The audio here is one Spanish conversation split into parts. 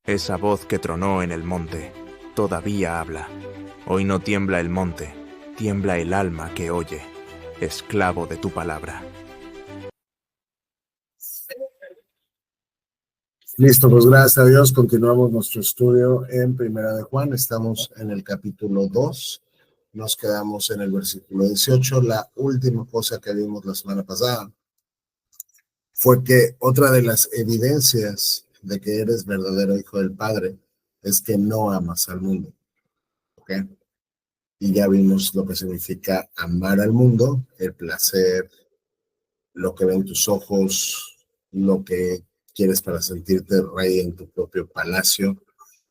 Esa voz que tronó en el monte, todavía habla. Hoy no tiembla el monte, tiembla el alma que oye, esclavo de tu palabra. Listo, pues gracias a Dios continuamos nuestro estudio en Primera de Juan. Estamos en el capítulo 2. Nos quedamos en el versículo 18. La última cosa que vimos la semana pasada fue que otra de las evidencias de que eres verdadero hijo del Padre es que no amas al mundo. ¿Ok? Y ya vimos lo que significa amar al mundo, el placer, lo que ven tus ojos, lo que quieres para sentirte rey en tu propio palacio,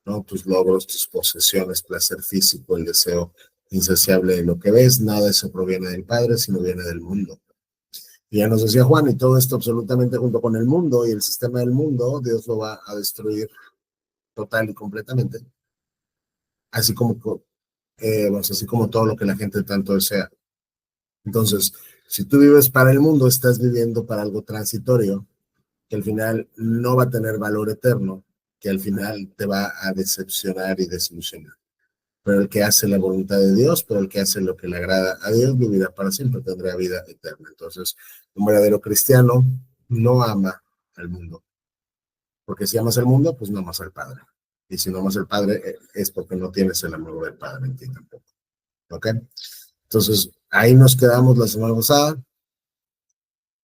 ¿no? Tus logros, tus posesiones, placer físico, el deseo insaciable de lo que ves, nada de eso proviene del Padre, sino viene del mundo. Y ya nos decía Juan, y todo esto absolutamente junto con el mundo y el sistema del mundo, Dios lo va a destruir total y completamente, así como, así como todo lo que la gente tanto desea. Entonces, si tú vives para el mundo, estás viviendo para algo transitorio, que al final no va a tener valor eterno, que al final te va a decepcionar y desilusionar. Pero el que hace la voluntad de Dios, pero el que hace lo que le agrada a Dios, vivirá para siempre, tendrá vida eterna. Entonces, un verdadero cristiano no ama al mundo, porque si amas al mundo, pues no amas al Padre. Y si no amas al Padre, es porque no tienes el amor del Padre en ti tampoco. ¿Ok? Entonces, ahí nos quedamos la semana pasada.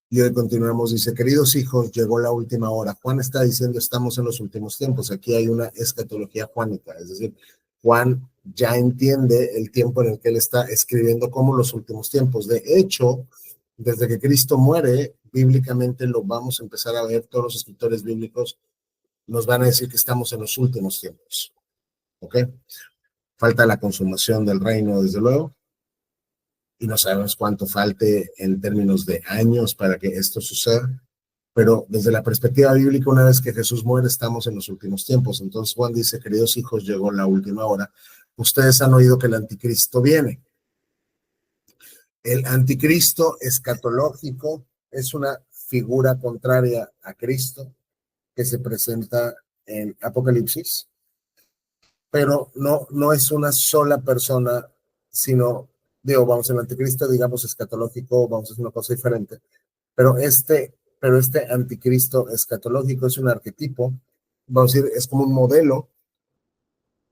Y hoy continuamos, dice, queridos hijos, llegó la última hora. Juan está diciendo, estamos en los últimos tiempos. Aquí hay una escatología juánica, es decir, Juan ya entiende el tiempo en el que él está escribiendo como los últimos tiempos. De hecho, desde que Cristo muere, bíblicamente lo vamos a empezar a ver, todos los escritores bíblicos nos van a decir que estamos en los últimos tiempos. ¿Ok? Falta la consumación del reino, desde luego, y no sabemos cuánto falte en términos de años para que esto suceda, pero desde la perspectiva bíblica, una vez que Jesús muere, estamos en los últimos tiempos. Entonces Juan dice, queridos hijos, llegó la última hora. Ustedes han oído que el anticristo viene. El anticristo escatológico es una figura contraria a Cristo que se presenta en Apocalipsis, pero no es una sola persona, sino, vamos, el anticristo, digamos, escatológico, vamos a hacer una cosa diferente, pero este anticristo escatológico es un arquetipo, vamos a decir, es como un modelo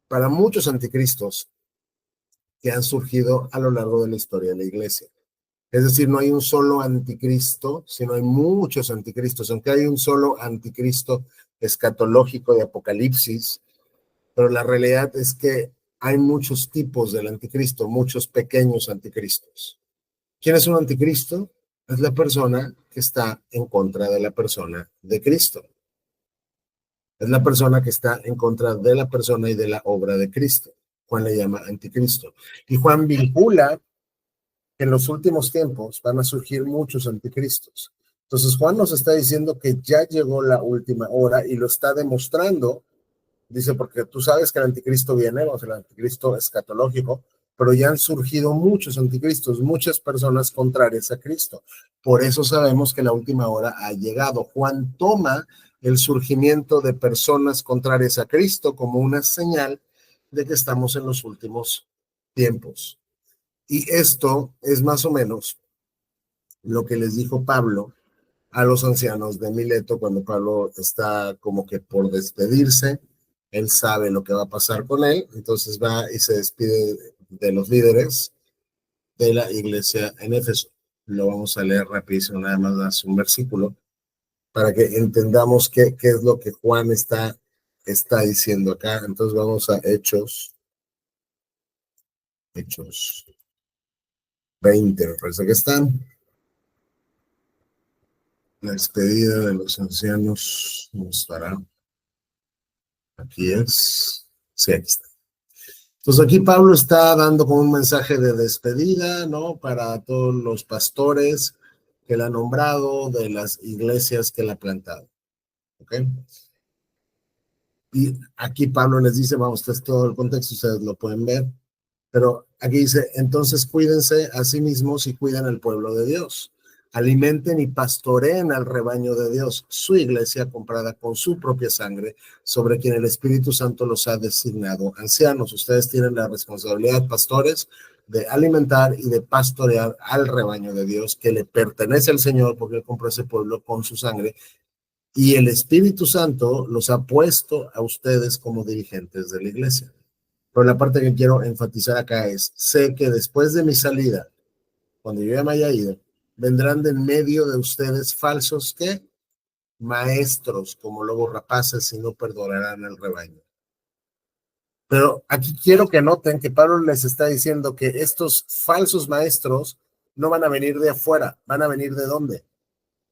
para muchos anticristos que han surgido a lo largo de la historia de la iglesia. Es decir, no hay un solo anticristo, sino hay muchos anticristos, aunque hay un solo anticristo escatológico de Apocalipsis, pero la realidad es que hay muchos tipos del anticristo, muchos pequeños anticristos. ¿Quién es un anticristo? Es la persona que está en contra de la persona de Cristo. Es la persona que está en contra de la persona y de la obra de Cristo. Juan le llama anticristo. Y Juan vincula que en los últimos tiempos van a surgir muchos anticristos. Entonces Juan nos está diciendo que ya llegó la última hora y lo está demostrando. Dice, porque tú sabes que el anticristo viene, o sea, el anticristo escatológico, pero ya han surgido muchos anticristos, muchas personas contrarias a Cristo. Por eso sabemos que la última hora ha llegado. Juan toma el surgimiento de personas contrarias a Cristo como una señal de que estamos en los últimos tiempos. Y esto es más o menos lo que les dijo Pablo a los ancianos de Mileto cuando Pablo está como que por despedirse. Él sabe lo que va a pasar con él, entonces va y se despide de los líderes de la iglesia en Éfeso. Lo vamos a leer rapidísimo, nada más hace un versículo, para que entendamos qué es lo que Juan está diciendo acá. Entonces vamos a Hechos 20, me parece que están. La despedida de los ancianos, ¿cómo estará? Aquí es. Sí, aquí está. Entonces aquí Pablo está dando como un mensaje de despedida, ¿no? Para todos los pastores que él ha nombrado, de las iglesias que él ha plantado. ¿Ok? Y aquí Pablo les dice, vamos, este es todo el contexto, ustedes lo pueden ver, pero aquí dice, entonces cuídense a sí mismos y cuiden al pueblo de Dios. Alimenten y pastoreen al rebaño de Dios, su iglesia comprada con su propia sangre, sobre quien el Espíritu Santo los ha designado ancianos. Ustedes tienen la responsabilidad, pastores, de alimentar y de pastorear al rebaño de Dios que le pertenece al Señor, porque Él compró ese pueblo con su sangre, y el Espíritu Santo los ha puesto a ustedes como dirigentes de la iglesia. Pero la parte que quiero enfatizar acá es, sé que después de mi salida, cuando yo ya me haya ido, vendrán de en medio de ustedes falsos, ¿qué? Maestros, como lobos rapaces, y no perdonarán al rebaño. Pero aquí quiero que noten que Pablo les está diciendo que estos falsos maestros no van a venir de afuera, van a venir ¿de dónde?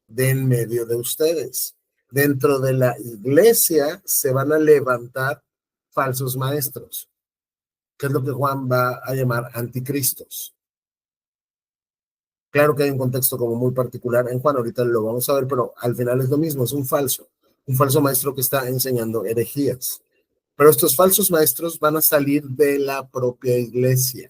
De en medio de ustedes. Dentro de la iglesia se van a levantar falsos maestros, que es lo que Juan va a llamar anticristos. Claro que hay un contexto como muy particular en Juan, ahorita lo vamos a ver, pero al final es lo mismo, es un falso maestro que está enseñando herejías. Pero estos falsos maestros van a salir de la propia iglesia.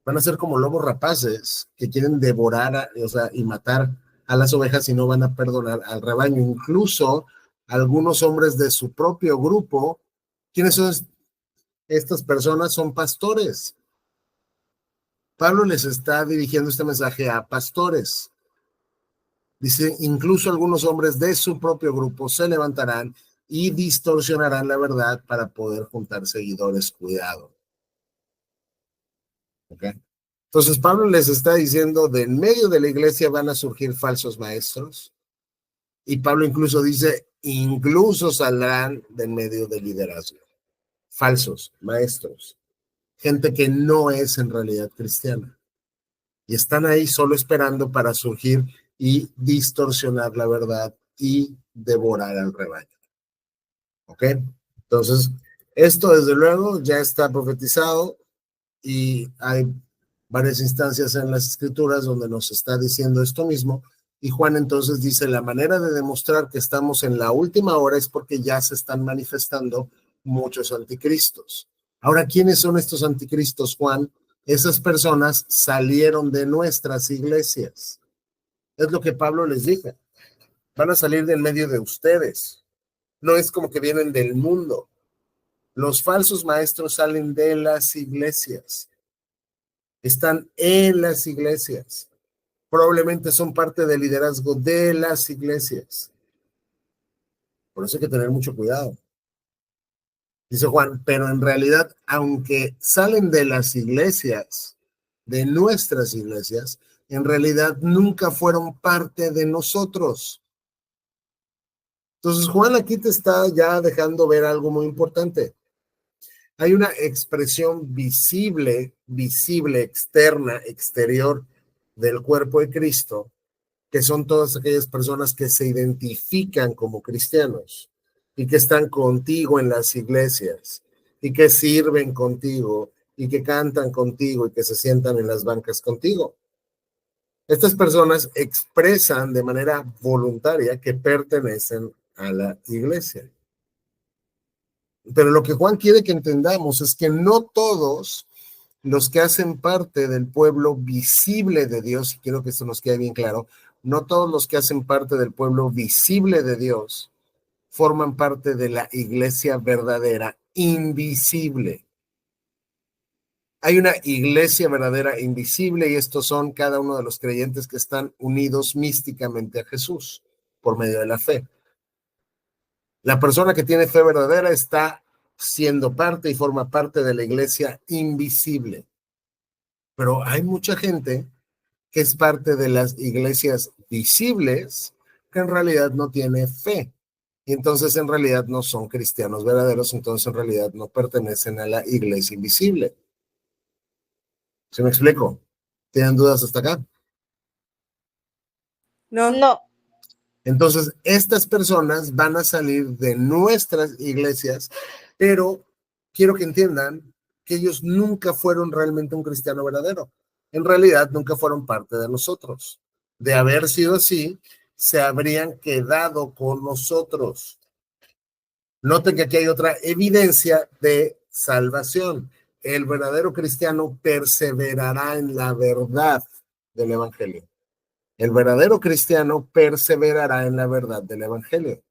Van a ser como lobos rapaces que quieren devorar, y matar a las ovejas y no van a perdonar al rebaño. Incluso algunos hombres de su propio grupo, ¿quiénes son estas personas? Son pastores. Pablo les está dirigiendo este mensaje a pastores. Dice, incluso algunos hombres de su propio grupo se levantarán y distorsionarán la verdad para poder juntar seguidores. Cuidado. ¿Ok? Entonces Pablo les está diciendo, de en medio de la iglesia van a surgir falsos maestros. Y Pablo incluso dice, incluso saldrán de en medio del liderazgo. Falsos maestros. Gente que no es en realidad cristiana. Y están ahí solo esperando para surgir y distorsionar la verdad y devorar al rebaño. ¿Ok? Entonces, esto desde luego ya está profetizado y hay varias instancias en las escrituras donde nos está diciendo esto mismo. Y Juan entonces dice, la manera de demostrar que estamos en la última hora es porque ya se están manifestando muchos anticristos. Ahora, ¿quiénes son estos anticristos, Juan? Esas personas salieron de nuestras iglesias. Es lo que Pablo les dijo. Van a salir de en medio de ustedes. No es como que vienen del mundo. Los falsos maestros salen de las iglesias. Están en las iglesias. Probablemente son parte del liderazgo de las iglesias. Por eso hay que tener mucho cuidado. Dice Juan, pero en realidad, aunque salen de las iglesias, de nuestras iglesias, en realidad nunca fueron parte de nosotros. Entonces, Juan aquí te está ya dejando ver algo muy importante. Hay una expresión visible, externa, exterior del cuerpo de Cristo, que son todas aquellas personas que se identifican como cristianos y que están contigo en las iglesias y que sirven contigo y que cantan contigo y que se sientan en las bancas contigo. Estas personas expresan de manera voluntaria que pertenecen a la iglesia. Pero lo que Juan quiere que entendamos es que no todos los que hacen parte del pueblo visible de Dios, y quiero que esto nos quede bien claro, no todos los que hacen parte del pueblo visible de Dios forman parte de la iglesia verdadera, invisible. Hay una iglesia verdadera invisible y estos son cada uno de los creyentes que están unidos místicamente a Jesús por medio de la fe. La persona que tiene fe verdadera está siendo parte y forma parte de la iglesia invisible. Pero hay mucha gente que es parte de las iglesias visibles que en realidad no tiene fe. Y entonces en realidad no son cristianos verdaderos, entonces en realidad no pertenecen a la iglesia invisible. ¿Sí me explico? ¿Tienen dudas hasta acá? No. Entonces, estas personas van a salir de nuestras iglesias, pero quiero que entiendan que ellos nunca fueron realmente un cristiano verdadero. En realidad, nunca fueron parte de nosotros. De haber sido así, se habrían quedado con nosotros. Noten que aquí hay otra evidencia de salvación. El verdadero cristiano perseverará en la verdad del evangelio. El verdadero cristiano perseverará en la verdad del evangelio.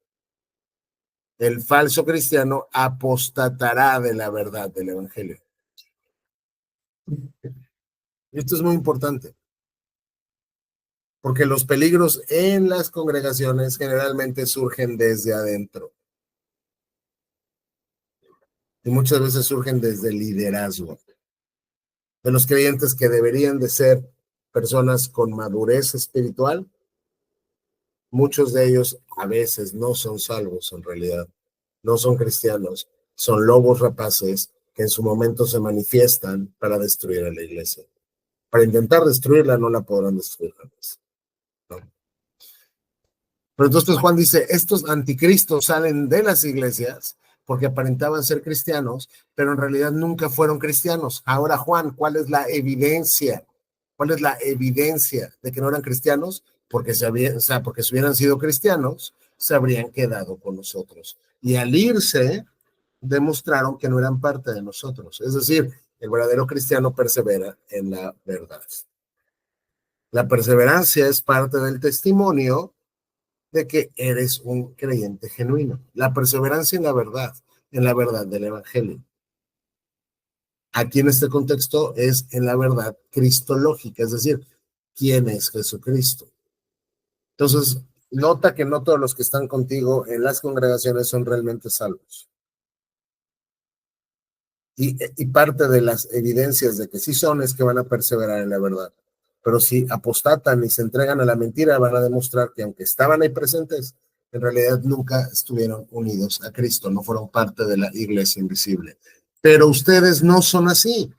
El falso cristiano apostatará de la verdad del evangelio. Esto es muy importante, porque los peligros en las congregaciones generalmente surgen desde adentro. Y muchas veces surgen desde el liderazgo de los creyentes que deberían de ser personas con madurez espiritual. Muchos de ellos a veces no son salvos en realidad, no son cristianos, son lobos rapaces que en su momento se manifiestan para destruir a la iglesia. Para intentar destruirla no la podrán destruir jamás, ¿no? Pero entonces Juan dice, estos anticristos salen de las iglesias porque aparentaban ser cristianos, pero en realidad nunca fueron cristianos. Ahora, Juan, ¿cuál es la evidencia? ¿Cuál es la evidencia de que no eran cristianos? Porque porque si hubieran sido cristianos, se habrían quedado con nosotros. Y al irse, demostraron que no eran parte de nosotros. Es decir, el verdadero cristiano persevera en la verdad. La perseverancia es parte del testimonio de que eres un creyente genuino. La perseverancia en la verdad del evangelio. Aquí en este contexto es en la verdad cristológica, es decir, ¿quién es Jesucristo? Entonces, nota que no todos los que están contigo en las congregaciones son realmente salvos. Y parte de las evidencias de que sí son es que van a perseverar en la verdad. Pero si apostatan y se entregan a la mentira, van a demostrar que aunque estaban ahí presentes, en realidad nunca estuvieron unidos a Cristo, no fueron parte de la iglesia invisible. Pero ustedes no son así.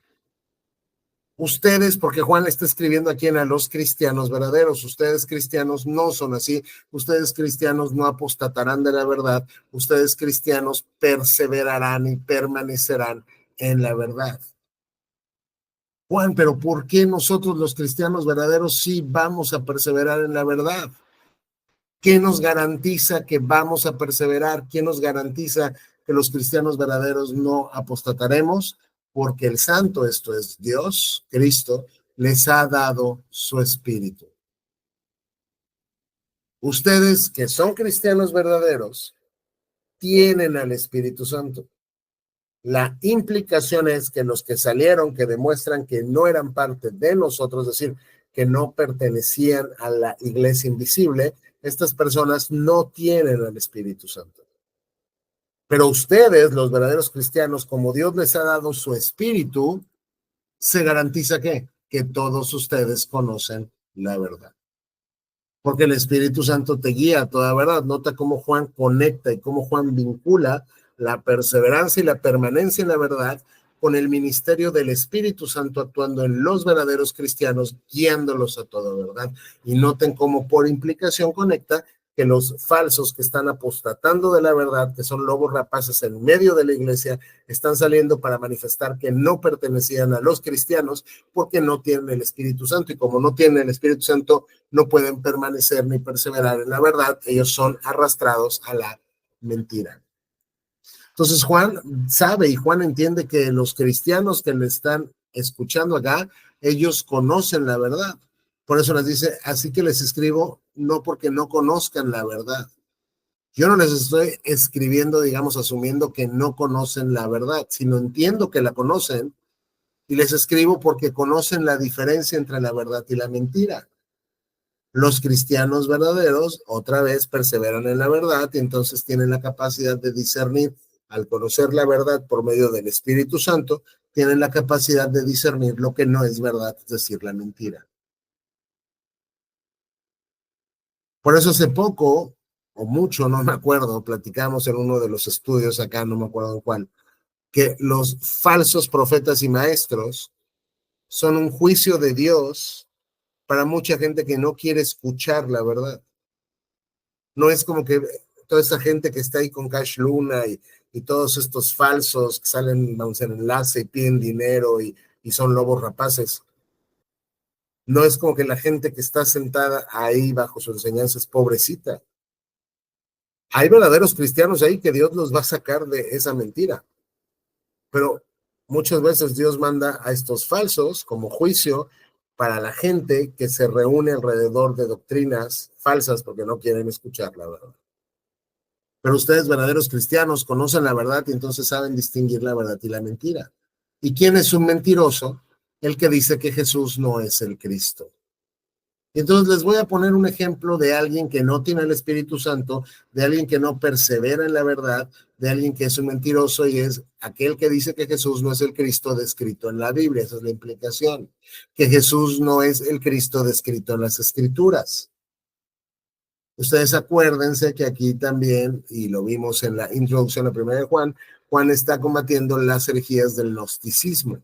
Ustedes, porque Juan le está escribiendo aquí a los cristianos verdaderos, ustedes cristianos no son así, ustedes cristianos no apostatarán de la verdad, ustedes cristianos perseverarán y permanecerán en la verdad. Juan, pero ¿por qué nosotros los cristianos verdaderos sí vamos a perseverar en la verdad? ¿Qué nos garantiza que vamos a perseverar? ¿Quién nos garantiza que los cristianos verdaderos no apostataremos? Porque el Santo, esto es Dios, Cristo, les ha dado su Espíritu. Ustedes que son cristianos verdaderos, tienen al Espíritu Santo. La implicación es que los que salieron, que demuestran que no eran parte de nosotros, es decir, que no pertenecían a la iglesia invisible, estas personas no tienen al Espíritu Santo. Pero ustedes, los verdaderos cristianos, como Dios les ha dado su Espíritu, se garantiza que todos ustedes conocen la verdad. Porque el Espíritu Santo te guía a toda verdad. Nota cómo Juan conecta y cómo Juan vincula la perseverancia y la permanencia en la verdad con el ministerio del Espíritu Santo actuando en los verdaderos cristianos, guiándolos a toda verdad. Y noten cómo por implicación conecta que los falsos que están apostatando de la verdad, que son lobos rapaces en medio de la iglesia, están saliendo para manifestar que no pertenecían a los cristianos porque no tienen el Espíritu Santo. Y como no tienen el Espíritu Santo, no pueden permanecer ni perseverar en la verdad. Ellos son arrastrados a la mentira. Entonces Juan sabe y Juan entiende que los cristianos que le están escuchando acá, ellos conocen la verdad. Por eso les dice, así que les escribo, no porque no conozcan la verdad. Yo no les estoy escribiendo, digamos, asumiendo que no conocen la verdad, sino entiendo que la conocen y les escribo porque conocen la diferencia entre la verdad y la mentira. Los cristianos verdaderos, otra vez, perseveran en la verdad y entonces tienen la capacidad de discernir. Al conocer la verdad por medio del Espíritu Santo, tienen la capacidad de discernir lo que no es verdad, es decir, la mentira. Por eso hace poco, o mucho, no me acuerdo, platicamos en uno de los estudios acá, no me acuerdo en cuál, que los falsos profetas y maestros son un juicio de Dios para mucha gente que no quiere escuchar la verdad. No es como que toda esa gente que está ahí con Cash Luna y todos estos falsos que salen, vamos, en enlace y piden dinero y son lobos rapaces. No es como que la gente que está sentada ahí bajo su enseñanza es pobrecita. Hay verdaderos cristianos ahí que Dios los va a sacar de esa mentira. Pero muchas veces Dios manda a estos falsos como juicio para la gente que se reúne alrededor de doctrinas falsas porque no quieren escuchar la verdad. Pero ustedes, verdaderos cristianos, conocen la verdad y entonces saben distinguir la verdad y la mentira. ¿Y quién es un mentiroso? El que dice que Jesús no es el Cristo. Y entonces les voy a poner un ejemplo de alguien que no tiene el Espíritu Santo, de alguien que no persevera en la verdad, de alguien que es un mentiroso y es aquel que dice que Jesús no es el Cristo descrito en la Biblia. Esa es la implicación, que Jesús no es el Cristo descrito en las Escrituras. Ustedes acuérdense que aquí también, y lo vimos en la introducción a 1 de Juan, Juan está combatiendo las herejías del gnosticismo.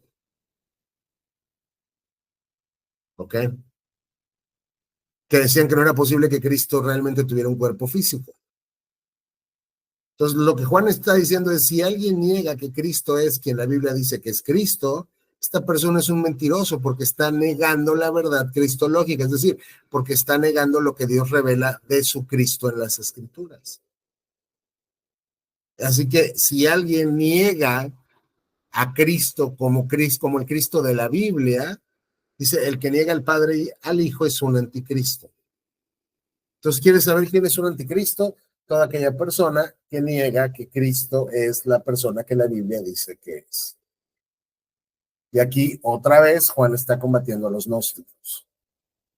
¿Ok? Que decían que no era posible que Cristo realmente tuviera un cuerpo físico. Entonces, lo que Juan está diciendo es, si alguien niega que Cristo es quien la Biblia dice que es Cristo, esta persona es un mentiroso porque está negando la verdad cristológica, es decir, porque está negando lo que Dios revela de su Cristo en las Escrituras. Así que si alguien niega a Cristo como el Cristo de la Biblia, dice, el que niega al Padre y al Hijo es un anticristo. Entonces, ¿quieres saber quién es un anticristo? Toda aquella persona que niega que Cristo es la persona que la Biblia dice que es. Y aquí, otra vez, Juan está combatiendo a los gnósticos,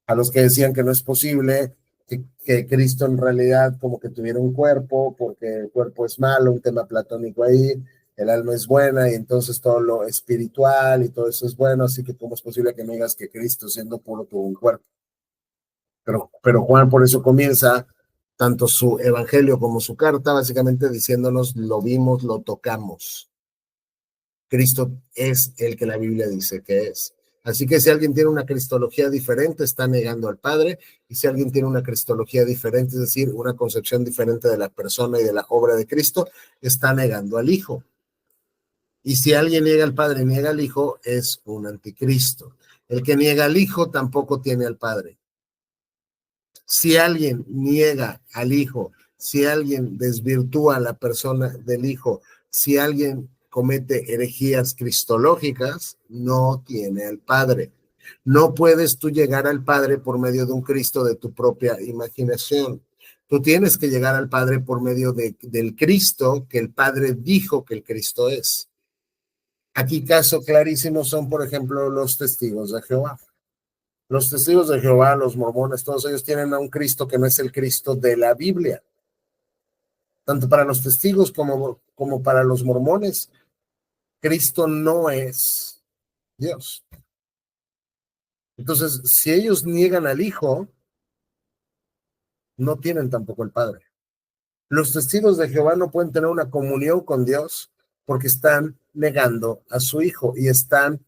a los que decían que no es posible que Cristo en realidad como que tuviera un cuerpo, porque el cuerpo es malo, un tema platónico ahí, el alma es buena y entonces todo lo espiritual y todo eso es bueno, así que cómo es posible que no digas que Cristo siendo puro tuvo un cuerpo. Pero Juan por eso comienza tanto su evangelio como su carta, básicamente diciéndonos, lo vimos, lo tocamos. Cristo es el que la Biblia dice que es. Así que si alguien tiene una cristología diferente, está negando al Padre, y si alguien tiene una cristología diferente, es decir, una concepción diferente de la persona y de la obra de Cristo, está negando al Hijo. Y si alguien niega al Padre y niega al Hijo, es un anticristo. El que niega al Hijo tampoco tiene al Padre. Si alguien niega al Hijo, si alguien desvirtúa a la persona del Hijo, si alguien comete herejías cristológicas, no tiene al Padre. No puedes tú llegar al Padre por medio de un Cristo de tu propia imaginación. Tú tienes que llegar al Padre por medio del Cristo que el Padre dijo que el Cristo es. Aquí caso clarísimo son, por ejemplo, los testigos de Jehová. Los testigos de Jehová, los mormones, todos ellos tienen a un Cristo que no es el Cristo de la Biblia. Tanto para los testigos como para los mormones, Cristo no es Dios. Entonces, si ellos niegan al Hijo, no tienen tampoco el Padre. Los testigos de Jehová no pueden tener una comunión con Dios porque están negando a su Hijo y están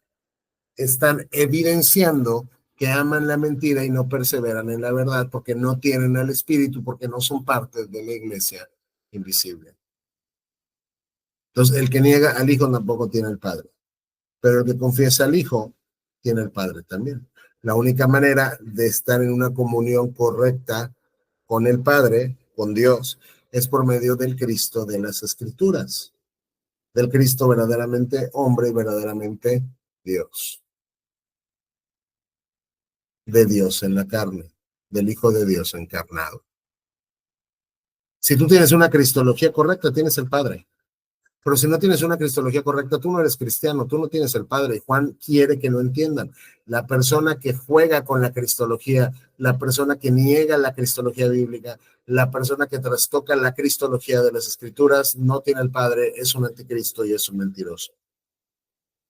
evidenciando que aman la mentira y no perseveran en la verdad porque no tienen al Espíritu, porque no son parte de la iglesia invisible. Entonces, el que niega al Hijo tampoco tiene el Padre, pero el que confiesa al Hijo tiene el Padre también. La única manera de estar en una comunión correcta con el Padre, con Dios, es por medio del Cristo de las Escrituras, del Cristo verdaderamente hombre y verdaderamente Dios. De Dios en la carne, del Hijo de Dios encarnado. Si tú tienes una cristología correcta, tienes el Padre. Pero si no tienes una cristología correcta, tú no eres cristiano, tú no tienes el Padre. Y Juan quiere que lo entiendan. La persona que juega con la cristología, la persona que niega la cristología bíblica, la persona que trastoca la cristología de las Escrituras, no tiene el Padre, es un anticristo y es un mentiroso.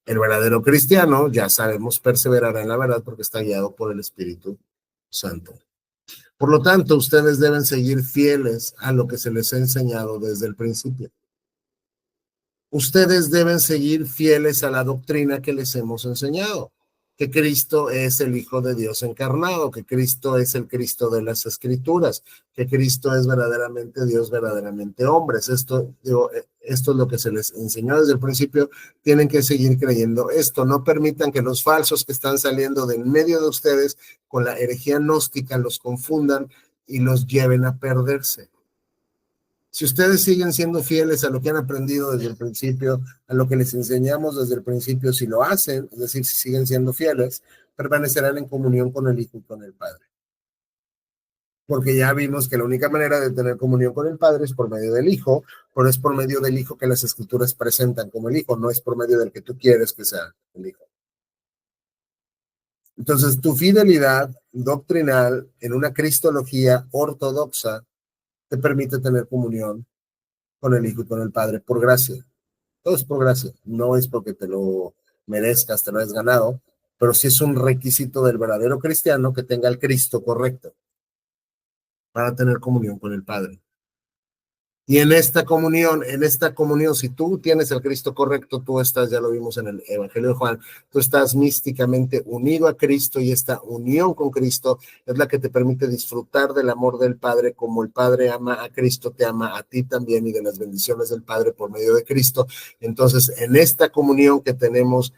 El verdadero cristiano, ya sabemos, perseverará en la verdad porque está guiado por el Espíritu Santo. Por lo tanto, ustedes deben seguir fieles a lo que se les ha enseñado desde el principio. Ustedes deben seguir fieles a la doctrina que les hemos enseñado, que Cristo es el Hijo de Dios encarnado, que Cristo es el Cristo de las Escrituras, que Cristo es verdaderamente Dios, verdaderamente hombres. Esto es lo que se les enseñó desde el principio. Tienen que seguir creyendo esto. No permitan que los falsos que están saliendo de en medio de ustedes con la herejía gnóstica los confundan y los lleven a perderse. Si ustedes siguen siendo fieles a lo que han aprendido desde el principio, a lo que les enseñamos desde el principio, si lo hacen, es decir, si siguen siendo fieles, permanecerán en comunión con el Hijo y con el Padre. Porque ya vimos que la única manera de tener comunión con el Padre es por medio del Hijo, pero es por medio del Hijo que las Escrituras presentan como el Hijo, no es por medio del que tú quieres que sea el Hijo. Entonces, tu fidelidad doctrinal en una cristología ortodoxa te permite tener comunión con el Hijo y con el Padre por gracia. Todo es por gracia, no es porque te lo merezcas, te lo has ganado, pero sí es un requisito del verdadero cristiano que tenga el Cristo correcto para tener comunión con el Padre. Y en esta comunión, si tú tienes el Cristo correcto, tú estás, ya lo vimos en el Evangelio de Juan, tú estás místicamente unido a Cristo y esta unión con Cristo es la que te permite disfrutar del amor del Padre como el Padre ama a Cristo, te ama a ti también y de las bendiciones del Padre por medio de Cristo. Entonces, en esta comunión que tenemos,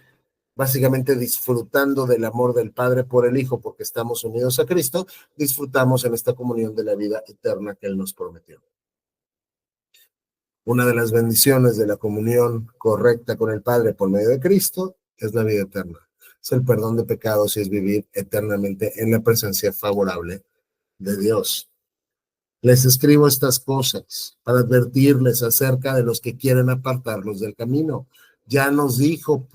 básicamente disfrutando del amor del Padre por el Hijo, porque estamos unidos a Cristo, disfrutamos en esta comunión de la vida eterna que Él nos prometió. Una de las bendiciones de la comunión correcta con el Padre por medio de Cristo es la vida eterna. Es el perdón de pecados y es vivir eternamente en la presencia favorable de Dios. Les escribo estas cosas para advertirles acerca de los que quieren apartarlos del camino. Ya nos dijo,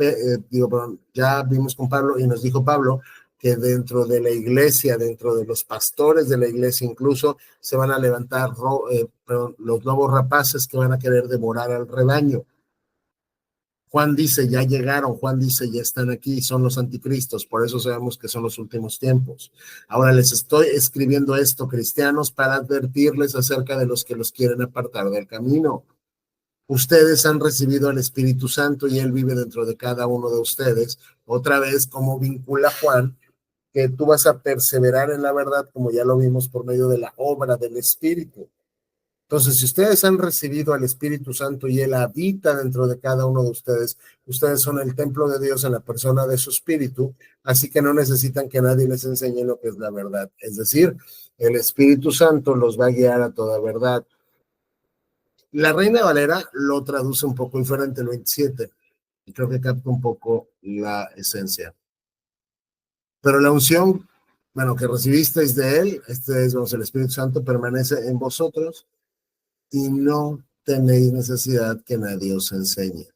ya vimos con Pablo y nos dijo Pablo que dentro de la iglesia, dentro de los pastores de la iglesia incluso, se van a levantar los lobos rapaces que van a querer devorar al rebaño. Juan dice, ya llegaron, Juan dice, ya están aquí, son los anticristos, por eso sabemos que son los últimos tiempos. Ahora les estoy escribiendo esto, cristianos, para advertirles acerca de los que los quieren apartar del camino. Ustedes han recibido al Espíritu Santo y Él vive dentro de cada uno de ustedes. Otra vez, como vincula Juan, que tú vas a perseverar en la verdad, como ya lo vimos por medio de la obra del Espíritu. Entonces, si ustedes han recibido al Espíritu Santo y Él habita dentro de cada uno de ustedes, ustedes son el templo de Dios en la persona de su Espíritu, así que no necesitan que nadie les enseñe lo que es la verdad. Es decir, el Espíritu Santo los va a guiar a toda verdad. La Reina Valera lo traduce un poco diferente, el 27, y creo que capta un poco la esencia. Pero la unción, bueno, que recibisteis de Él, el Espíritu Santo permanece en vosotros, y no tenéis necesidad que nadie os enseñe.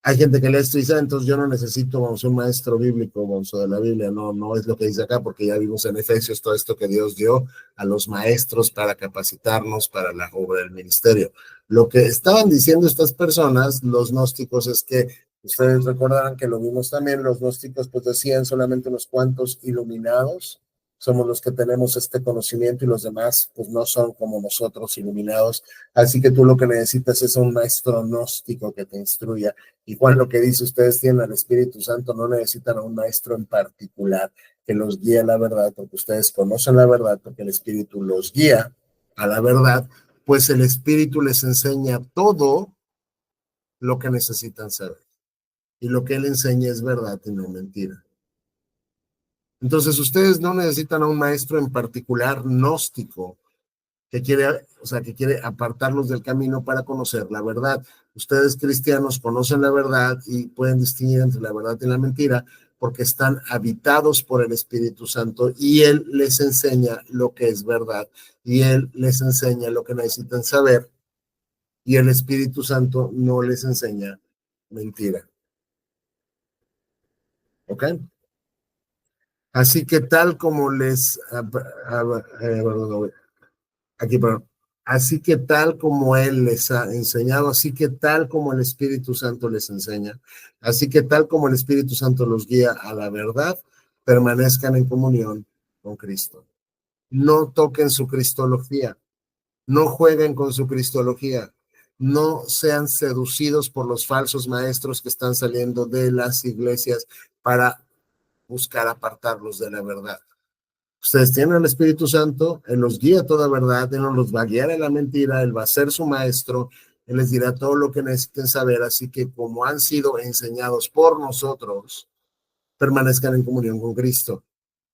Hay gente que lee esto y dice, entonces yo no necesito, un maestro bíblico, de la Biblia. No es lo que dice acá, porque ya vimos en Efesios todo esto que Dios dio a los maestros para capacitarnos para la obra del ministerio. Lo que estaban diciendo estas personas, los gnósticos, es que ustedes recordarán que lo vimos también, los gnósticos pues decían solamente unos cuantos iluminados somos los que tenemos este conocimiento y los demás pues no son como nosotros iluminados, así que tú lo que necesitas es un maestro gnóstico que te instruya. Y Juan lo que dice, ustedes tienen al Espíritu Santo, no necesitan a un maestro en particular que los guíe a la verdad, porque ustedes conocen la verdad, porque el Espíritu los guía a la verdad, pues el Espíritu les enseña todo lo que necesitan saber. Y lo que Él enseña es verdad y no mentira. Entonces, ustedes no necesitan a un maestro en particular gnóstico que quiere apartarlos del camino para conocer la verdad. Ustedes cristianos conocen la verdad y pueden distinguir entre la verdad y la mentira porque están habitados por el Espíritu Santo y Él les enseña lo que es verdad y Él les enseña lo que necesitan saber y el Espíritu Santo no les enseña mentira. ¿Ok? Así que tal como así que tal como Él les ha enseñado, así que tal como el Espíritu Santo les enseña, así que tal como el Espíritu Santo los guía a la verdad, permanezcan en comunión con Cristo. No toquen su cristología, no jueguen con su cristología, no sean seducidos por los falsos maestros que están saliendo de las iglesias para buscar apartarlos de la verdad. Ustedes tienen el Espíritu Santo, Él los guía a toda verdad, Él no los va a guiar en la mentira, Él va a ser su maestro, Él les dirá todo lo que necesiten saber, así que como han sido enseñados por nosotros, permanezcan en comunión con Cristo,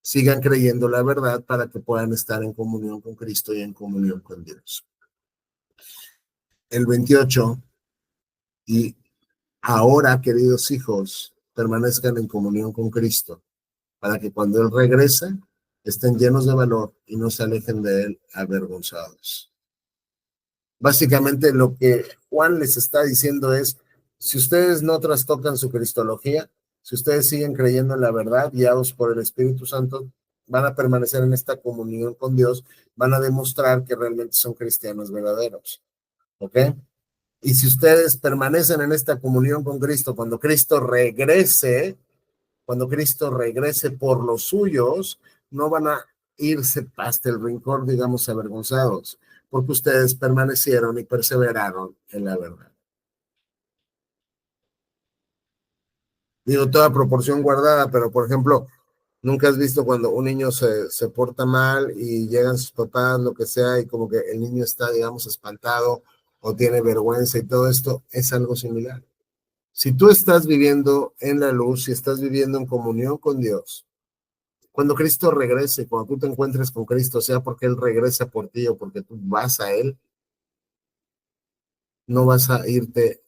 sigan creyendo la verdad para que puedan estar en comunión con Cristo y en comunión con Dios. el 28, y ahora, queridos hijos, permanezcan en comunión con Cristo, para que cuando Él regrese, estén llenos de valor y no se alejen de Él avergonzados. Básicamente lo que Juan les está diciendo es, si ustedes no trastocan su cristología, si ustedes siguen creyendo en la verdad, guiados por el Espíritu Santo, van a permanecer en esta comunión con Dios, van a demostrar que realmente son cristianos verdaderos. ¿Ok? Y si ustedes permanecen en esta comunión con Cristo, cuando Cristo regrese por los suyos, no van a irse hasta el rincón, digamos, avergonzados, porque ustedes permanecieron y perseveraron en la verdad. Digo, toda proporción guardada, pero por ejemplo, nunca has visto cuando un niño se porta mal y llegan sus papás, lo que sea, y como que el niño está, digamos, espantado o tiene vergüenza y todo esto, es algo similar. Si tú estás viviendo en la luz, si estás viviendo en comunión con Dios, cuando Cristo regrese, cuando tú te encuentres con Cristo, sea porque Él regresa por ti o porque tú vas a Él, no vas a irte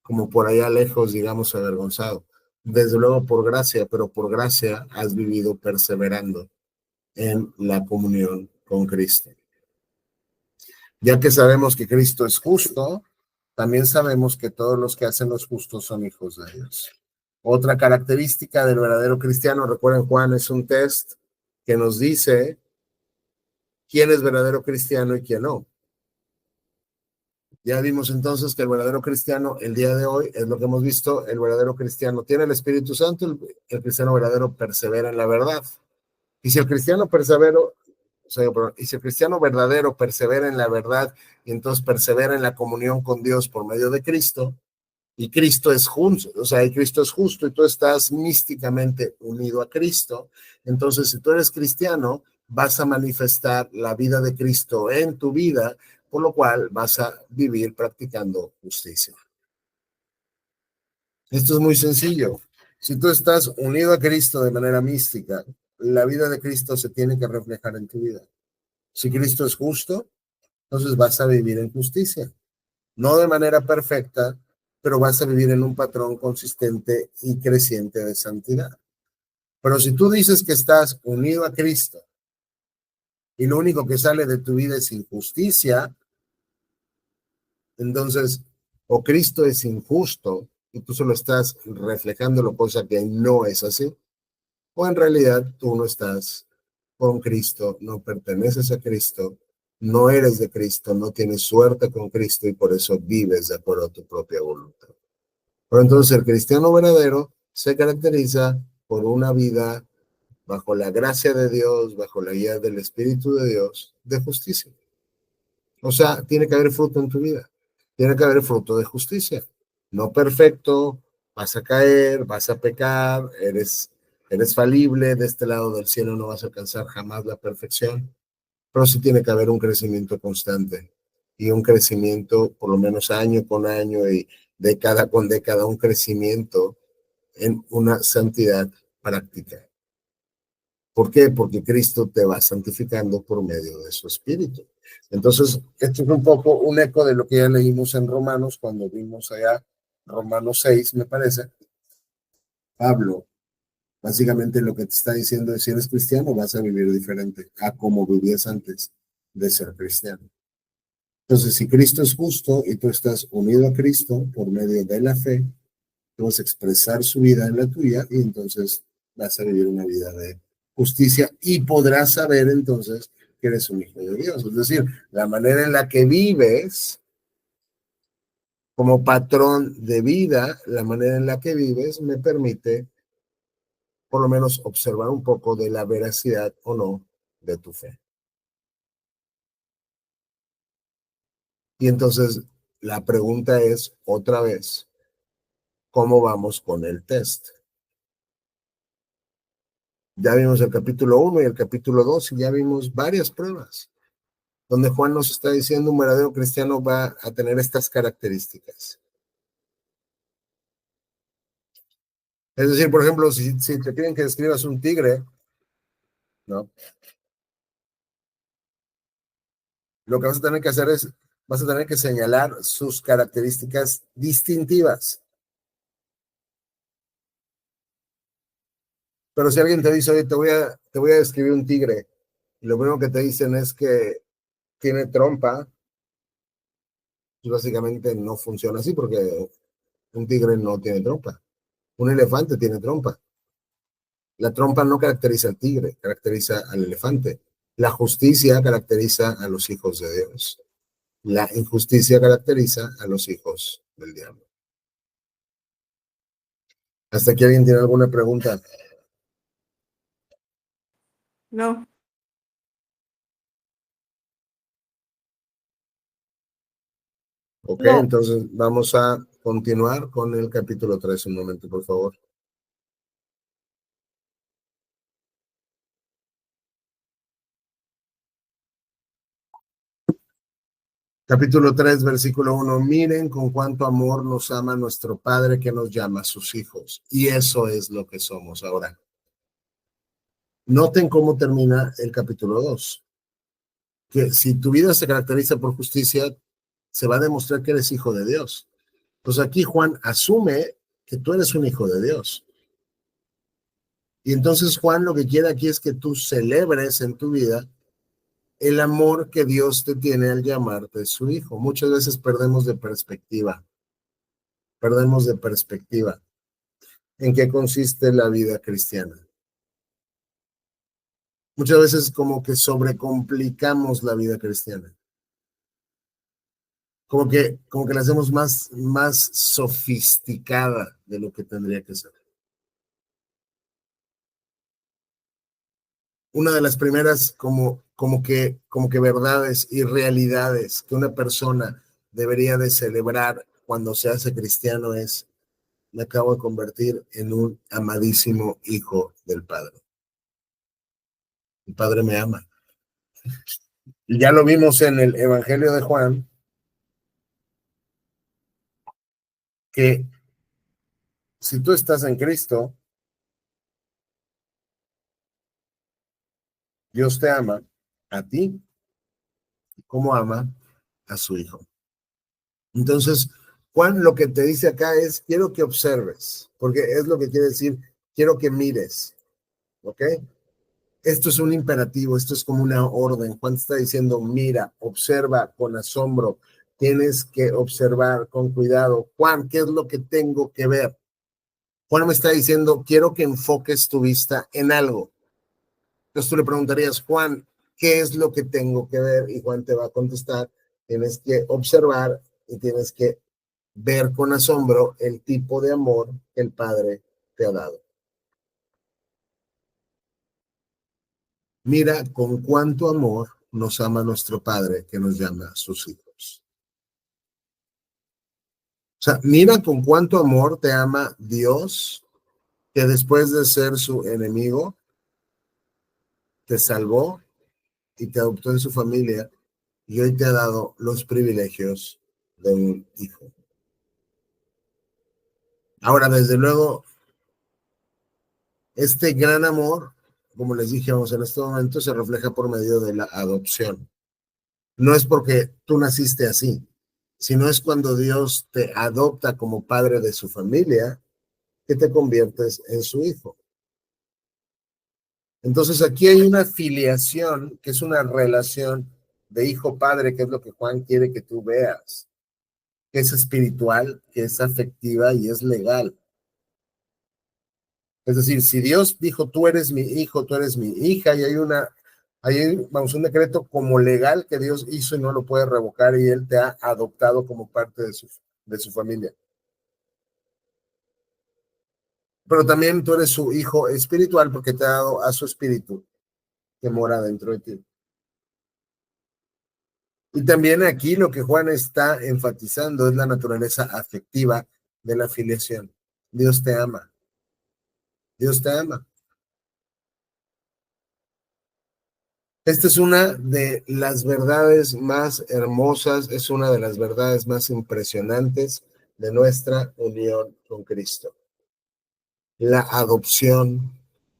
como por allá lejos, digamos, avergonzado. Desde luego por gracia, pero por gracia has vivido perseverando en la comunión con Cristo. Ya que sabemos que Cristo es justo, también sabemos que todos los que hacen los justos son hijos de Dios. Otra característica del verdadero cristiano, recuerden, Juan, es un test que nos dice quién es verdadero cristiano y quién no. Ya vimos entonces que el verdadero cristiano, el día de hoy, es lo que hemos visto, el verdadero cristiano tiene el Espíritu Santo, el cristiano verdadero persevera en la verdad. Y si el cristiano y si el cristiano verdadero persevera en la verdad y entonces persevera en la comunión con Dios por medio de Cristo, y Cristo es justo, o sea, y Cristo es justo y tú estás místicamente unido a Cristo, entonces si tú eres cristiano, vas a manifestar la vida de Cristo en tu vida, por lo cual vas a vivir practicando justicia. Esto es muy sencillo. Si tú estás unido a Cristo de manera mística, la vida de Cristo se tiene que reflejar en tu vida. Si Cristo es justo, entonces vas a vivir en justicia. No de manera perfecta, pero vas a vivir en un patrón consistente y creciente de santidad. Pero si tú dices que estás unido a Cristo y lo único que sale de tu vida es injusticia, entonces o Cristo es injusto y tú solo estás reflejándolo, cosa que no es así, o en realidad tú no estás con Cristo, no perteneces a Cristo, no eres de Cristo, no tienes suerte con Cristo y por eso vives de acuerdo a tu propia voluntad. Pero entonces el cristiano verdadero se caracteriza por una vida bajo la gracia de Dios, bajo la guía del Espíritu de Dios, de justicia. O sea, tiene que haber fruto en tu vida, tiene que haber fruto de justicia. No perfecto, vas a caer, vas a pecar, eres falible, de este lado del cielo no vas a alcanzar jamás la perfección, pero sí tiene que haber un crecimiento constante y un crecimiento por lo menos año con año y década con década, un crecimiento en una santidad práctica. ¿Por qué? Porque Cristo te va santificando por medio de su Espíritu. Entonces, esto es un poco un eco de lo que ya leímos en Romanos, cuando vimos allá Romanos 6, me parece. Pablo, básicamente lo que te está diciendo es, si eres cristiano, vas a vivir diferente a como vivías antes de ser cristiano. Entonces, si Cristo es justo y tú estás unido a Cristo por medio de la fe, tú vas a expresar su vida en la tuya y entonces vas a vivir una vida de justicia y podrás saber entonces que eres un hijo de Dios. Es decir, la manera en la que vives como patrón de vida, la manera en la que vives me permite por lo menos observar un poco de la veracidad o no de tu fe. Y entonces la pregunta es otra vez, ¿cómo vamos con el test? Ya vimos el capítulo 1 y el capítulo 2 y ya vimos varias pruebas donde Juan nos está diciendo un verdadero cristiano va a tener estas características. Es decir, por ejemplo, si te piden que describas un tigre, ¿no? Lo que vas a tener que hacer es Vas a tener que señalar sus características distintivas. Pero si alguien te dice, oye, te voy a describir un tigre, y lo primero que te dicen es que tiene trompa, pues básicamente no funciona así porque un tigre no tiene trompa. Un elefante tiene trompa. La trompa no caracteriza al tigre, caracteriza al elefante. La justicia caracteriza a los hijos de Dios. La injusticia caracteriza a los hijos del diablo. ¿Hasta aquí alguien tiene alguna pregunta? No. Ok, No. entonces vamos a continuar con el capítulo 3. Un momento, por favor. Capítulo 3, versículo 1. Miren con cuánto amor nos ama nuestro Padre que nos llama sus hijos. Y eso es lo que somos ahora. Noten cómo termina el capítulo 2. Que si tu vida se caracteriza por justicia, se va a demostrar que eres hijo de Dios. Pues aquí Juan asume que tú eres un hijo de Dios. Y entonces Juan lo que quiere aquí es que tú celebres en tu vida el amor que Dios te tiene al llamarte su hijo. Muchas veces perdemos de perspectiva. Perdemos de perspectiva. ¿En qué consiste la vida cristiana? Muchas veces como que sobrecomplicamos la vida cristiana. Como que la hacemos más sofisticada de lo que tendría que ser. Una de las primeras como que verdades y realidades que una persona debería de celebrar cuando se hace cristiano es: me acabo de convertir en un amadísimo hijo del Padre. El Padre me ama. Y ya lo vimos en el Evangelio de Juan, que si tú estás en Cristo, Dios te ama a ti como ama a su hijo. Entonces, Juan lo que te dice acá es: quiero que observes, porque es lo que quiere decir, quiero que mires, ¿ok? Esto es un imperativo, esto es como una orden. Juan está diciendo: mira, observa con asombro, tienes que observar con cuidado. Juan, ¿qué es lo que tengo que ver? Juan me está diciendo: quiero que enfoques tu vista en algo. Entonces tú le preguntarías: Juan, ¿qué es lo que tengo que ver? Y Juan te va a contestar: tienes que observar y tienes que ver con asombro el tipo de amor que el Padre te ha dado. Mira con cuánto amor nos ama nuestro Padre que nos llama sus hijos. O sea, mira con cuánto amor te ama Dios, que después de ser su enemigo, te salvó y te adoptó en su familia y hoy te ha dado los privilegios de un hijo. Ahora, desde luego, este gran amor, como les dijimos en este momento, se refleja por medio de la adopción. No es porque tú naciste así, sino es cuando Dios te adopta como padre de su familia que te conviertes en su hijo. Entonces aquí hay una filiación que es una relación de hijo-padre, que es lo que Juan quiere que tú veas, que es espiritual, que es afectiva y es legal. Es decir, si Dios dijo: tú eres mi hijo, tú eres mi hija, y vamos, un decreto como legal que Dios hizo y no lo puede revocar, y Él te ha adoptado como parte de su familia. Pero también tú eres su hijo espiritual porque te ha dado a su espíritu que mora dentro de ti. Y también aquí lo que Juan está enfatizando es la naturaleza afectiva de la filiación. Dios te ama. Dios te ama. Esta es una de las verdades más hermosas, es una de las verdades más impresionantes de nuestra unión con Cristo. La adopción,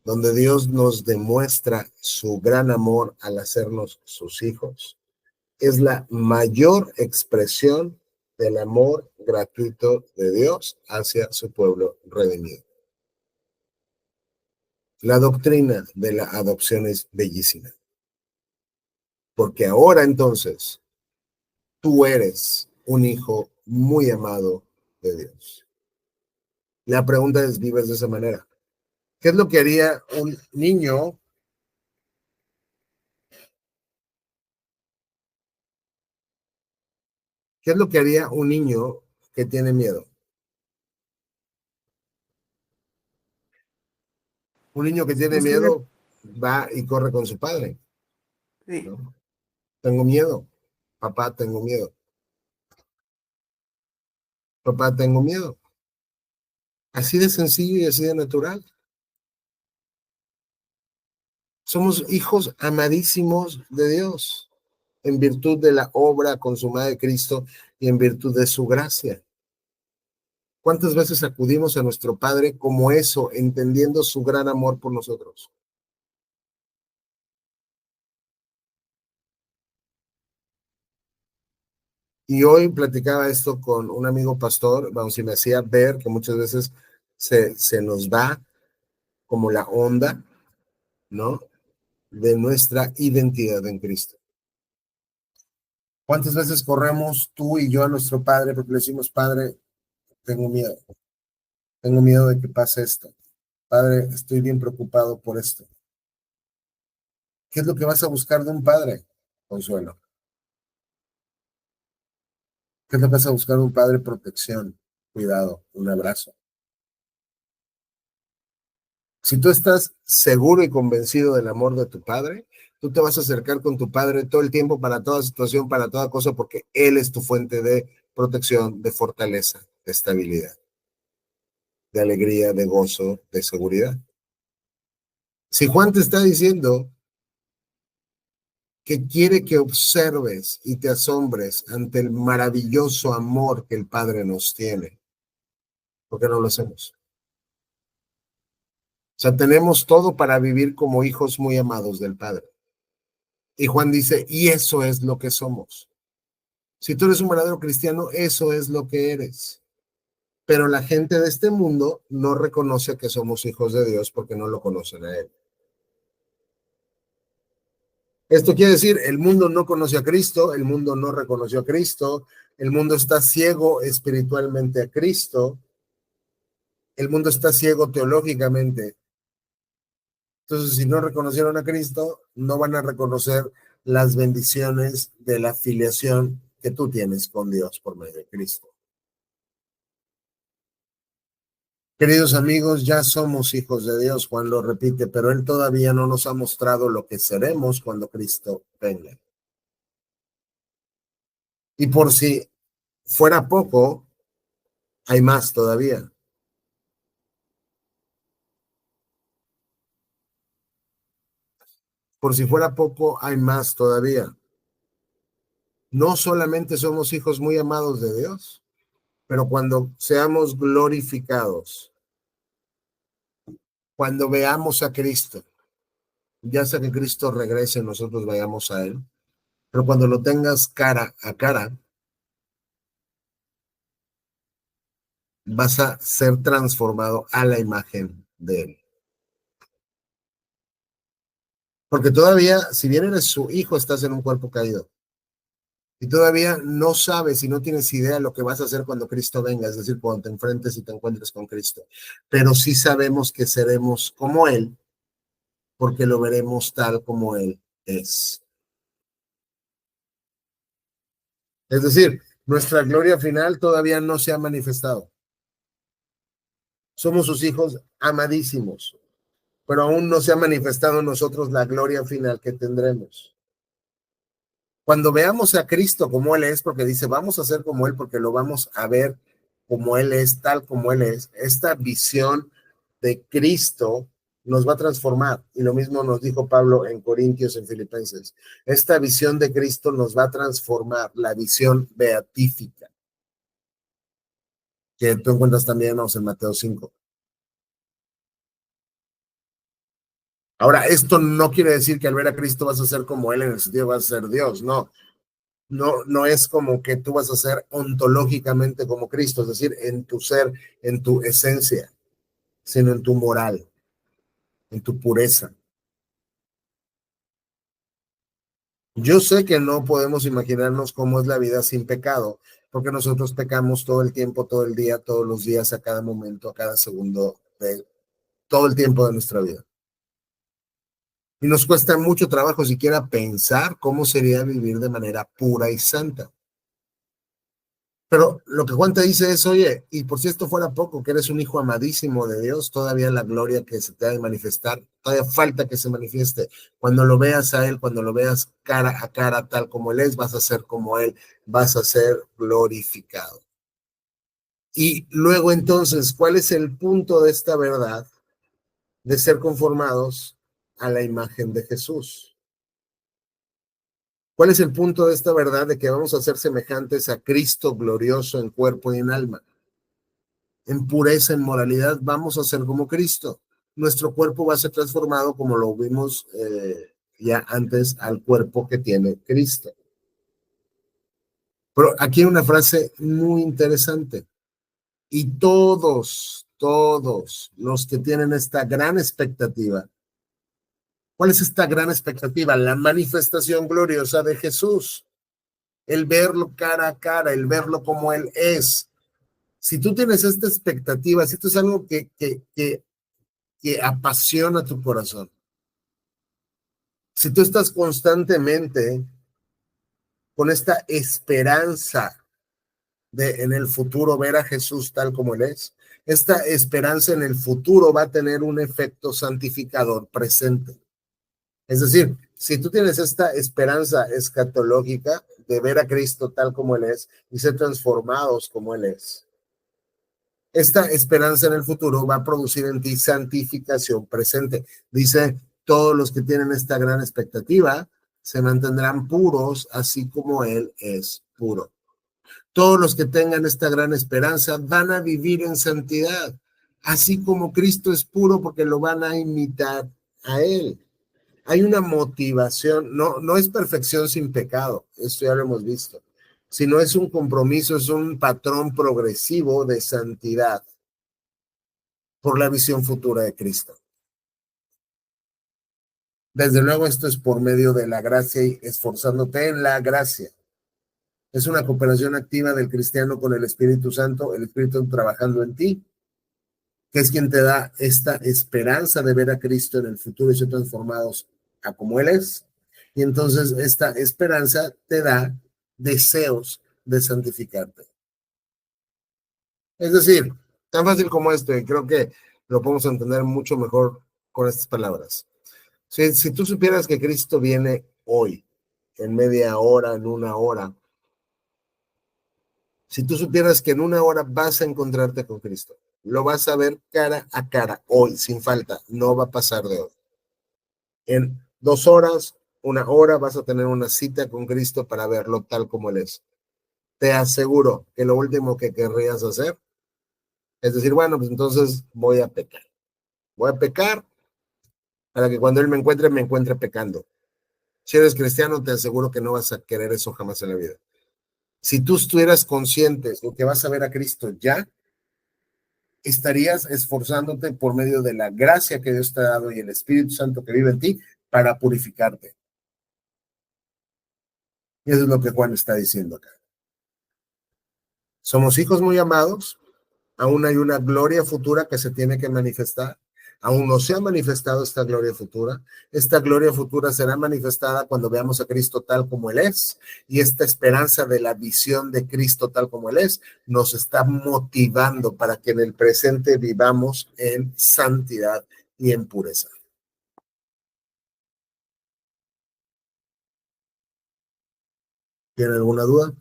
donde Dios nos demuestra su gran amor al hacernos sus hijos. es la mayor expresión del amor gratuito de Dios hacia su pueblo redimido. La doctrina de la adopción es bellísima, porque ahora entonces tú eres un hijo muy amado de Dios. La pregunta es, ¿vives de esa manera? ¿Qué es lo que haría un niño? ¿Qué es lo que haría un niño que tiene miedo? Un niño que tiene Busca una... miedo va y corre con su padre, Sí, ¿no? Tengo miedo. Papá, tengo miedo. Papá, tengo miedo. Así de sencillo y así de natural. Somos hijos amadísimos de Dios en virtud de la obra consumada de Cristo y en virtud de su gracia. ¿Cuántas veces acudimos a nuestro Padre como eso, entendiendo su gran amor por nosotros? Y hoy platicaba esto con un amigo pastor, vamos, y me hacía ver que muchas veces se nos va como la onda, ¿no? De nuestra identidad en Cristo. ¿Cuántas veces corremos tú y yo a nuestro Padre porque le decimos, Padre, tengo miedo de que pase esto. Padre, estoy bien preocupado por esto. ¿Qué es lo que vas a buscar de un padre? Consuelo. ¿Qué es lo que vas a buscar de un padre? Protección, cuidado, un abrazo. Si tú estás seguro y convencido del amor de tu padre, tú te vas a acercar con tu padre todo el tiempo para toda situación, para toda cosa, porque él es tu fuente de protección, de fortaleza, de estabilidad, de alegría, de gozo, de seguridad. Si Juan te está diciendo que quiere que observes y te asombres ante el maravilloso amor que el Padre nos tiene, ¿por qué no lo hacemos? O sea, tenemos todo para vivir como hijos muy amados del Padre. Y Juan dice, y eso es lo que somos. Si tú eres un verdadero cristiano, eso es lo que eres. Pero la gente de este mundo no reconoce que somos hijos de Dios porque no lo conocen a Él. Esto quiere decir, el mundo no conoce a Cristo, el mundo no reconoció a Cristo, el mundo está ciego espiritualmente a Cristo, el mundo está ciego teológicamente. Entonces, si no reconocieron a Cristo, no van a reconocer las bendiciones de la filiación que tú tienes con Dios por medio de Cristo. Queridos amigos, ya somos hijos de Dios, Juan lo repite, pero Él todavía no nos ha mostrado lo que seremos cuando Cristo venga. Y por si fuera poco, hay más todavía. Por si fuera poco, hay más todavía. No solamente somos hijos muy amados de Dios, pero cuando seamos glorificados, cuando veamos a Cristo, ya sea que Cristo regrese, nosotros vayamos a Él, pero cuando lo tengas cara a cara, vas a ser transformado a la imagen de Él. Porque todavía, si bien eres su hijo, estás en un cuerpo caído. Y todavía no sabes y no tienes idea de lo que vas a hacer cuando Cristo venga, es decir, cuando te enfrentes y te encuentres con Cristo. Pero sí sabemos que seremos como Él, porque lo veremos tal como Él es. Es decir, nuestra gloria final todavía no se ha manifestado. Somos sus hijos amadísimos, pero aún no se ha manifestado en nosotros la gloria final que tendremos. Cuando veamos a Cristo como Él es, porque dice, vamos a ser como Él, porque lo vamos a ver como Él es, tal como Él es, esta visión de Cristo nos va a transformar. Y lo mismo nos dijo Pablo en Corintios, en Filipenses. Esta visión de Cristo nos va a transformar, la visión beatífica, que tú encuentras también en Mateo 5. Ahora, esto no quiere decir que al ver a Cristo vas a ser como Él en el sentido de vas a ser Dios, no. No es como que tú vas a ser ontológicamente como Cristo, es decir, en tu ser, en tu esencia, sino en tu moral, en tu pureza. Yo sé que no podemos imaginarnos cómo es la vida sin pecado, porque nosotros pecamos todo el tiempo, todo el día, todos los días, a cada momento, a cada segundo, de todo el tiempo de nuestra vida. Y nos cuesta mucho trabajo siquiera pensar cómo sería vivir de manera pura y santa. Pero lo que Juan te dice es, oye, y por si esto fuera poco, que eres un hijo amadísimo de Dios, todavía la gloria que se te ha de manifestar, todavía falta que se manifieste. Cuando lo veas a Él, cuando lo veas cara a cara, tal como Él es, vas a ser como Él, vas a ser glorificado. Y luego entonces, ¿cuál es el punto de esta verdad de ser conformados a la imagen de Jesús? ¿Cuál es el punto de esta verdad de que vamos a ser semejantes a Cristo glorioso en cuerpo y en alma? En pureza, en moralidad, vamos a ser como Cristo. Nuestro cuerpo va a ser transformado, como lo vimos ya antes, al cuerpo que tiene Cristo. Pero aquí hay una frase muy interesante. Y todos los que tienen esta gran expectativa, ¿cuál es esta gran expectativa? La manifestación gloriosa de Jesús. El verlo cara a cara, el verlo como Él es. Si tú tienes esta expectativa, si esto es algo que apasiona tu corazón, si tú estás constantemente con esta esperanza de en el futuro ver a Jesús tal como Él es, esta esperanza en el futuro va a tener un efecto santificador presente. Es decir, si tú tienes esta esperanza escatológica de ver a Cristo tal como Él es y ser transformados como Él es, esta esperanza en el futuro va a producir en ti santificación presente. Dice, todos los que tienen esta gran expectativa se mantendrán puros, así como Él es puro. Todos los que tengan esta gran esperanza van a vivir en santidad, así como Cristo es puro, porque lo van a imitar a Él. Hay una motivación, no es perfección sin pecado, esto ya lo hemos visto, sino es un compromiso, es un patrón progresivo de santidad por la visión futura de Cristo. Desde luego esto es por medio de la gracia y esforzándote en la gracia. Es una cooperación activa del cristiano con el Espíritu Santo, el Espíritu trabajando en ti, que es quien te da esta esperanza de ver a Cristo en el futuro y ser transformados a como Él es. Y entonces esta esperanza te da deseos de santificarte. Es decir, tan fácil como esto, y creo que lo podemos entender mucho mejor con estas palabras. Si tú supieras que Cristo viene hoy, en media hora, en una hora, si tú supieras que en una hora vas a encontrarte con Cristo, lo vas a ver cara a cara, hoy, sin falta, no va a pasar de hoy. En 2 horas, una hora, vas a tener una cita con Cristo para verlo tal como Él es. Te aseguro que lo último que querrías hacer es decir, bueno, pues entonces voy a pecar. Voy a pecar para que cuando Él me encuentre pecando. Si eres cristiano, te aseguro que no vas a querer eso jamás en la vida. Si tú estuvieras consciente de que vas a ver a Cristo ya, estarías esforzándote por medio de la gracia que Dios te ha dado y el Espíritu Santo que vive en ti para purificarte. Y eso es lo que Juan está diciendo acá. Somos hijos muy amados, aún hay una gloria futura que se tiene que manifestar. Aún no se ha manifestado esta gloria futura. Esta gloria futura será manifestada cuando veamos a Cristo tal como Él es. Y esta esperanza de la visión de Cristo tal como Él es nos está motivando para que en el presente vivamos en santidad y en pureza. ¿Tiene alguna duda?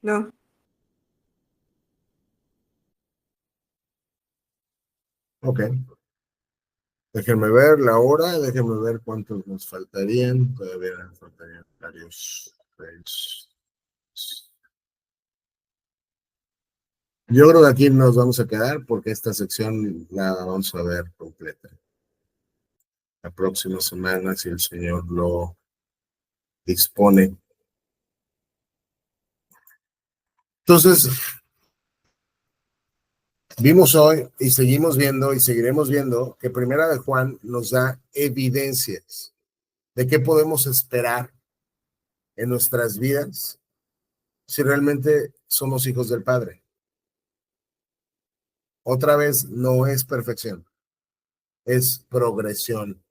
No. Ok. Déjenme ver la hora, déjenme ver cuántos nos faltarían. Todavía nos faltarían varios. Yo creo que aquí nos vamos a quedar porque esta sección la vamos a ver completa. La próxima semana, si el Señor lo dispone. Entonces, vimos hoy y seguimos viendo y seguiremos viendo que Primera de Juan nos da evidencias de qué podemos esperar en nuestras vidas si realmente somos hijos del Padre. Otra vez, no es perfección, es progresión,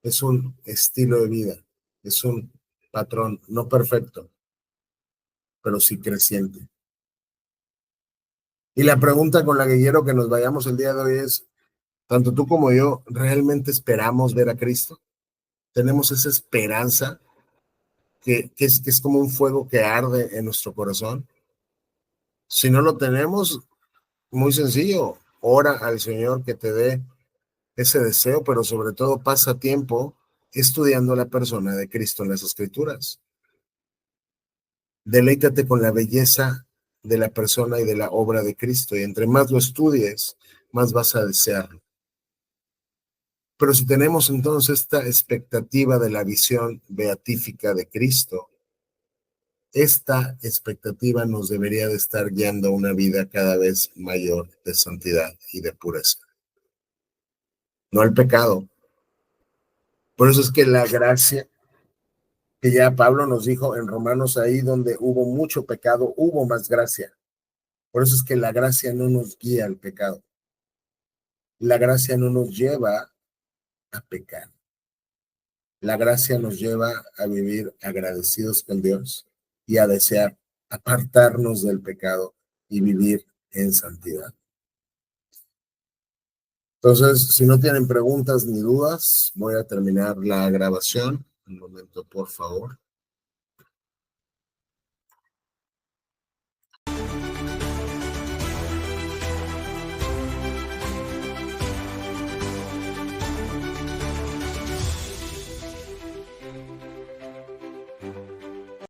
es un estilo de vida, es un patrón, no perfecto, pero sí creciente. Y la pregunta con la que quiero que nos vayamos el día de hoy es, tanto tú como yo, ¿realmente esperamos ver a Cristo? ¿Tenemos esa esperanza que es como un fuego que arde en nuestro corazón? Si no lo tenemos, muy sencillo, ora al Señor que te dé ese deseo, pero sobre todo pasa tiempo estudiando la persona de Cristo en las Escrituras. Deleítate con la belleza de la persona y de la obra de Cristo, y entre más lo estudies, más vas a desearlo. Pero si tenemos entonces esta expectativa de la visión beatífica de Cristo, esta expectativa nos debería de estar guiando a una vida cada vez mayor de santidad y de pureza, no el pecado. Por eso es que la gracia, que ya Pablo nos dijo en Romanos, ahí donde hubo mucho pecado, hubo más gracia. Por eso es que la gracia no nos guía al pecado. La gracia no nos lleva a pecar. La gracia nos lleva a vivir agradecidos con Dios y a desear apartarnos del pecado y vivir en santidad. Entonces, si no tienen preguntas ni dudas, voy a terminar la grabación. Un momento, por favor.